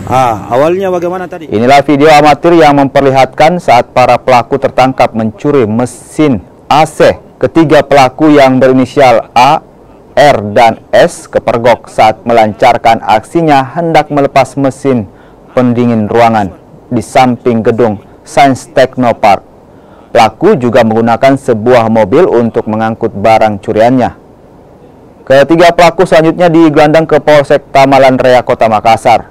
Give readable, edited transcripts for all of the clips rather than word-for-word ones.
Awalnya bagaimana tadi? Inilah video amatir yang memperlihatkan saat para pelaku tertangkap mencuri mesin AC. Ketiga pelaku yang berinisial A, R, dan S kepergok saat melancarkan aksinya hendak melepas mesin pendingin ruangan di samping gedung Science Technopark. Pelaku juga menggunakan sebuah mobil untuk mengangkut barang curiannya. Ketiga pelaku selanjutnya digelandang ke Polsek Tamalan Raya Kota Makassar.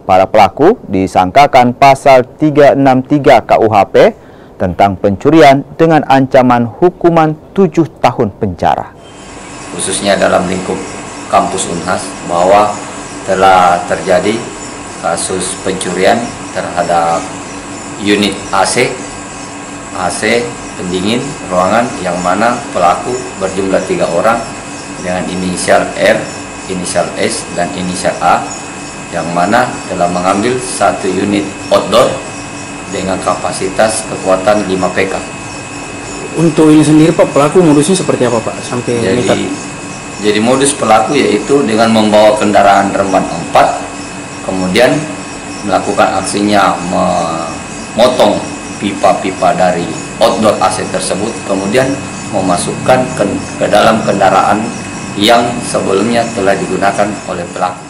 Para pelaku disangkakan pasal 363 KUHP tentang pencurian dengan ancaman hukuman 7 tahun penjara. Khususnya dalam lingkup kampus Unhas bahwa telah terjadi kasus pencurian terhadap unit AC pendingin ruangan yang mana pelaku berjumlah 3 orang dengan inisial R, inisial S, dan inisial A, yang mana telah mengambil 1 unit outdoor dengan kapasitas kekuatan 5 PK. Untuk ini sendiri Pak, pelaku modusnya seperti apa Pak? Sampai jadi modus pelaku yaitu dengan membawa kendaraan remban 4, kemudian melakukan aksinya memotong pipa-pipa dari outdoor AC tersebut, kemudian memasukkan ke dalam kendaraan yang sebelumnya telah digunakan oleh pelaku.